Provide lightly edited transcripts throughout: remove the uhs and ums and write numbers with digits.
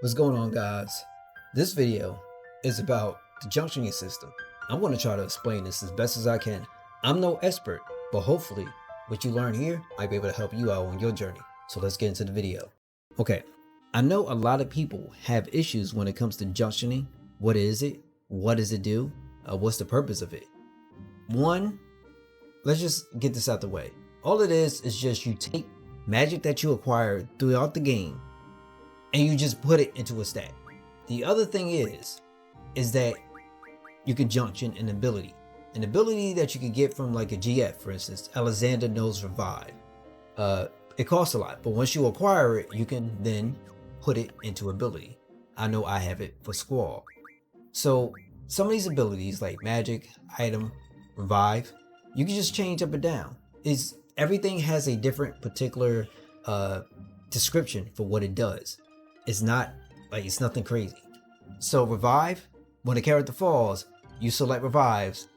What's going on, guys? This video is about the junctioning system. I'm going to try to explain this as best as I can. I'm no expert, but hopefully what you learn here might be able to help you out on your journey. So let's get into the video. Okay, I know a lot of people have issues when it comes to junctioning. What is it? What does it do? What's the purpose of it? One, let's just get this out the way. All it is just you take magic that you acquired throughout the game and you just put it into a stack. The other thing is that you can junction an ability. An ability that you can get from like a GF, for instance, Alexander knows Revive. It costs a lot, but once you acquire it, you can then put it into ability. I know I have it for Squall. So some of these abilities like magic, item, revive, you can just change up and down. Everything has a different particular description for what it does. It's nothing crazy. So revive, when the character falls, you select revives,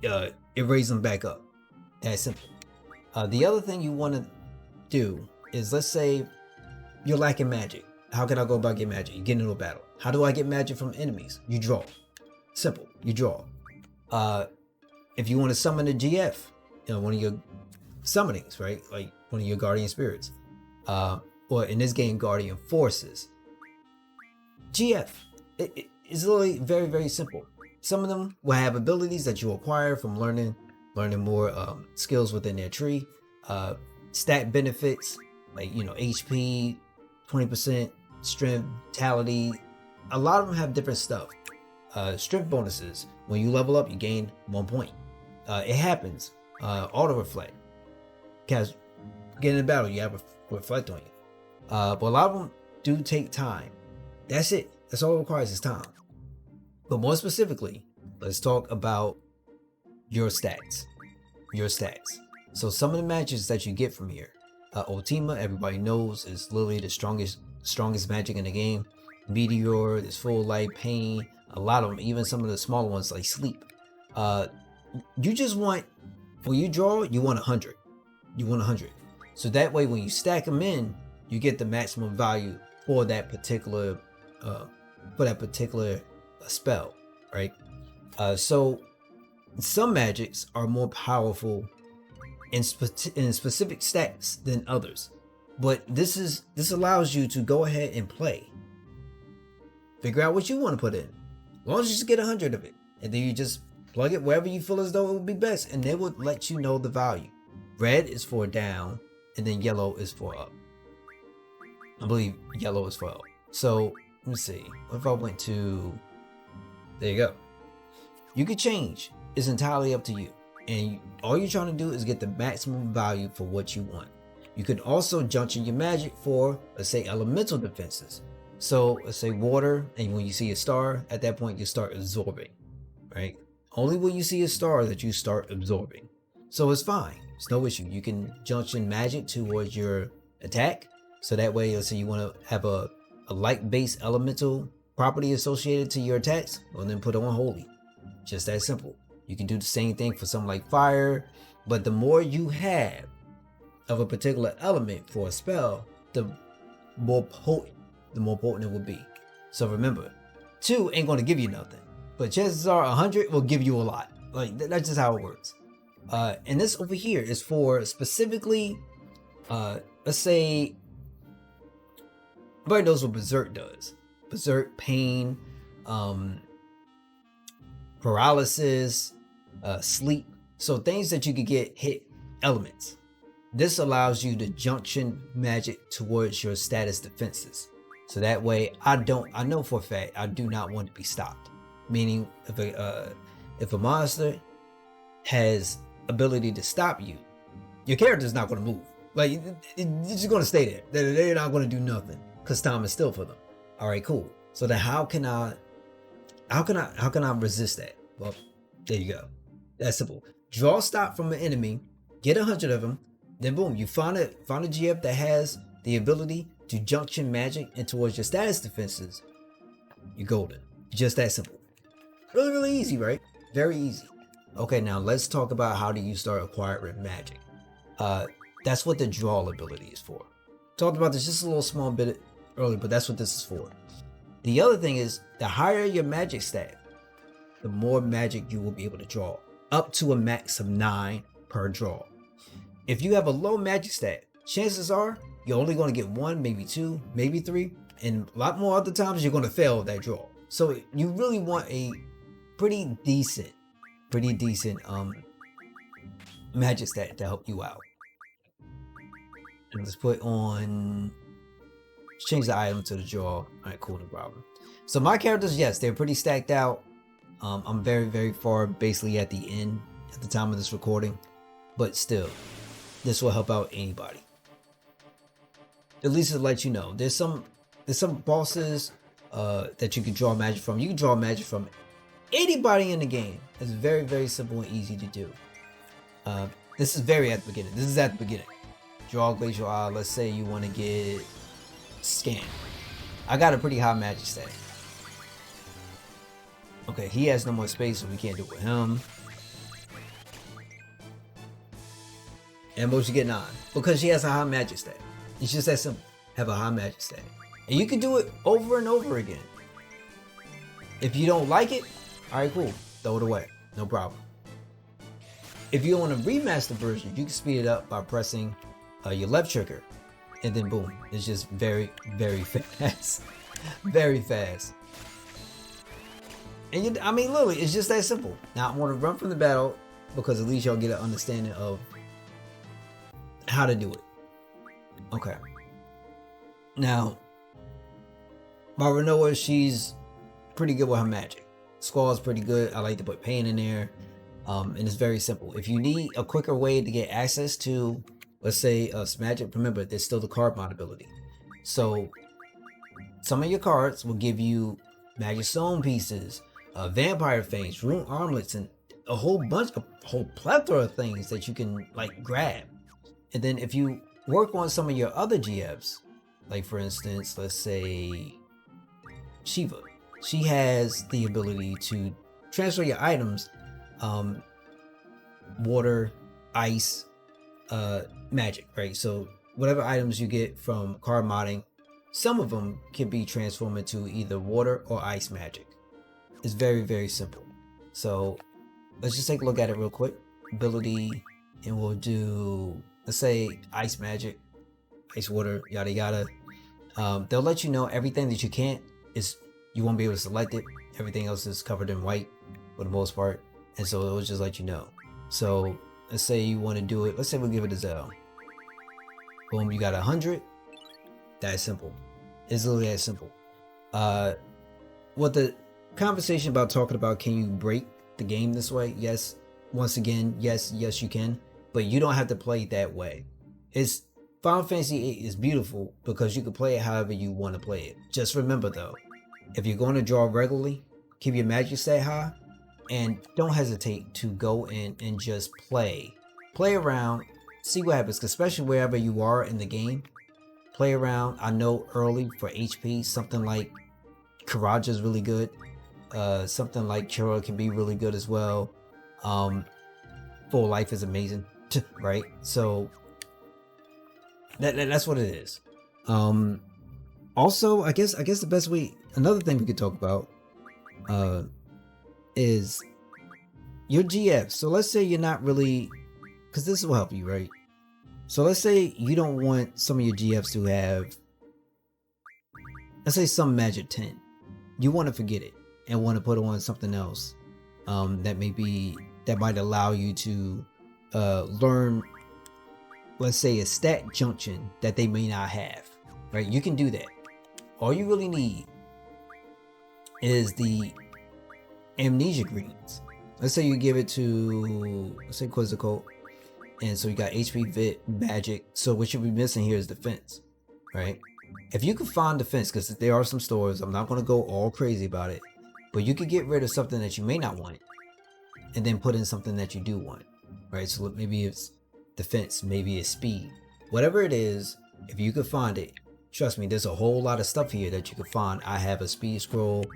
it raises them back up. That's simple. The other thing you want to do is, let's say you're lacking magic. How can I go about getting magic? You get into a battle. How do I get magic from enemies? You draw. Simple. You draw. If you want to summon a GF, one of your summonings, right? Like one of your guardian spirits. Or in this game, guardian forces. GF. It's literally very, very simple. Some of them will have abilities that you acquire from learning more skills within their tree. Stat benefits like HP, 20% strength, vitality. A lot of them have different stuff. Strength bonuses. When you level up, you gain 1 point. It happens. Auto reflect. Because get in a battle, you have a reflect on you. But a lot of them do take time. That's it. That's all it requires is time. But more specifically, let's talk about your stats. Your stats. So some of the magics that you get from here. Ultima, everybody knows, is literally the strongest magic in the game. Meteor, there's full light, pain, a lot of them, even some of the smaller ones like sleep. You just want, when you draw, you want 100. You want 100. So that way when you stack them in, you get the maximum value for that particular spell, right? So some magics are more powerful in specific stacks than others, but this allows you to go ahead and play. Figure out what you want to put in, as long as you just get 100 of it, and then you just plug it wherever you feel as though it would be best, and they will let you know the value. Red is for down, and then yellow is for up. I believe yellow is for up. So let me see. What if I went to, there you go. You could change. It's entirely up to you. And all you're trying to do is get the maximum value for what you want. You can also junction your magic for, let's say, elemental defenses. So let's say water, and when you see a star, at that point you start absorbing, right? Only when you see a star that you start absorbing. So it's fine. It's no issue. You can junction magic towards your attack. So that way, let's say you want to have a light-based elemental property associated to your attacks, well then put on holy. Just that simple. You can do the same thing for something like fire, but the more you have of a particular element for a spell, the more potent it will be. So remember, 2 ain't going to give you nothing, but chances are 100 will give you a lot. Like that's just how it works. And this over here is for specifically, let's say, everybody knows what Berserk does. Berserk, pain, paralysis, sleep. So things that you could get hit elements. This allows you to junction magic towards your status defenses. So that way, I know for a fact, I do not want to be stopped. Meaning, if a monster has ability to stop you, your character's not going to move. Like, it's just going to stay there. They're not going to do nothing because time is still for them. All right, cool. So then how can I resist that? Well, there you go. That's simple. Draw stop from an enemy, get 100 of them, then boom, you find a GF that has the ability to junction magic in towards your status defenses. You're golden. Just that simple. Really, really easy, right? Very easy. Okay, now let's talk about how do you start acquiring magic. That's what the draw ability is for. Talked about this just a little small bit earlier, but that's what this is for. The other thing is, the higher your magic stat, the more magic you will be able to draw, up to a max of 9 per draw. If you have a low magic stat, chances are you're only going to get 1, maybe 2, maybe 3, and a lot more other times you're going to fail that draw. So you really want a pretty decent magic stat to help you out. And let's put on, change the item to the draw. All right, cool, no problem. So my characters, yes, they're pretty stacked out. I'm very far, basically at the end at the time of this recording, but still, this will help out anybody. At least to let you know, there's some bosses that you can draw magic from. You can draw magic from anybody in the game. It's very simple and easy to do. This is very at the beginning. This is at the beginning. Draw Glacial Eye. Let's say you want to get Scan. I got a pretty high magic stat. Okay, he has no more space, so we can't do it with him. And most you get 9 because she has a high magic stat. It's just that simple. Have a high magic stat, and you can do it over and over again. If you don't like it, all right, cool, throw it away, no problem. If you want a remaster version, you can speed it up by pressing your left trigger, and then boom, it's just very fast, very fast. And I mean, literally, it's just that simple. Now I want to run from the battle because at least y'all get an understanding of how to do it. Okay. Now, my Renoa, she's pretty good with her magic. Squall's pretty good. I like to put Pain in there. And it's very simple. If you need a quicker way to get access to, let's say, some magic, remember, there's still the card mod ability. So, some of your cards will give you Magic Stone pieces, Vampire Fangs, Rune Armlets, and a whole plethora of things that you can, like, grab. And then if you work on some of your other GFs, like for instance, let's say Shiva, she has the ability to transfer your items, water, ice, magic, right? So whatever items you get from card modding, some of them can be transformed into either water or ice magic. It's very simple. So let's just take a look at it real quick. Ability, and we'll do, let's say, ice magic, ice water, yada yada. They'll let you know everything that you can't is, you won't be able to select it. Everything else is covered in white for the most part, and so it'll just let you know. So let's say you want to do it, let's say we'll give it a Zell. Boom, you got 100. That's simple. It's literally that simple. What the conversation about talking about, can you break the game this way? Yes. Once again, yes you can, but you don't have to play it that way. It's Final Fantasy VIII is beautiful because you can play it however you want to play it. Just remember though, if you're going to draw regularly, keep your magic stat high, and don't hesitate to go in and just play around, see what happens, especially wherever you are in the game. Play around. I know early for HP, something like Karaja is really good. Something like Chura can be really good as well. Full Life is amazing, right? So that's what it is. Also, I guess the best way, another thing we could talk about is your GF. So let's say you're not really, because this will help you, right? So let's say you don't want some of your GFs to have, let's say, some magic 10. You want to forget it and want to put on something else that might allow you to learn, let's say, a stat junction that they may not have, right? You can do that. All you really need is the amnesia greens. Let's say you give it to, let's say, Quizzical, and so you got HP, Vit, Magic. So what you'll be missing here is defense, right? If you can find defense, because there are some stores, I'm not going to go all crazy about it, but you could get rid of something that you may not want and then put in something that you do want, right? So maybe it's defense, maybe it's speed, whatever it is. If you could find it, trust me, there's a whole lot of stuff here that you could find. I have a speed scroll.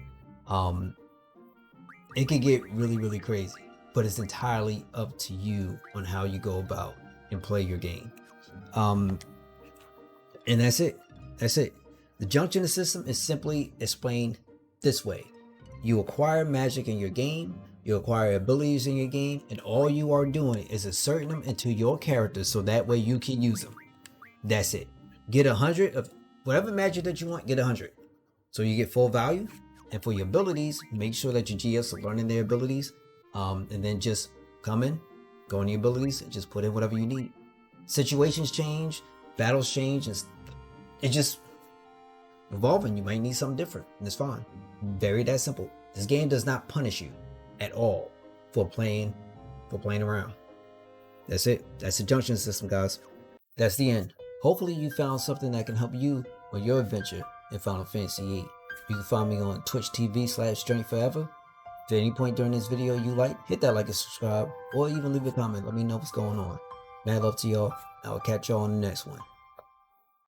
It could get really crazy, but it's entirely up to you on how you go about and play your game. And that's it. The junctioning system is simply explained this way. You acquire magic in your game, you acquire abilities in your game, and all you are doing is inserting them into your character so that way you can use them. That's it. Get 100 of whatever magic that you want, get 100. So you get full value. And for your abilities, make sure that your GS are learning their abilities. And then just come in, go in your abilities, and just put in whatever you need. Situations change, battles change, and it's just evolving. You might need something different, and it's fine. Very that simple. This game does not punish you at all for playing around. That's it. That's the junction system, guys. That's the end. Hopefully you found something that can help you on your adventure in Final Fantasy VIII. You can find me on Twitch TV/StrengthForever. If at any point during this video you like, hit that like and subscribe, or even leave a comment. Let me know what's going on. Mad love to y'all. I will catch y'all on the next one.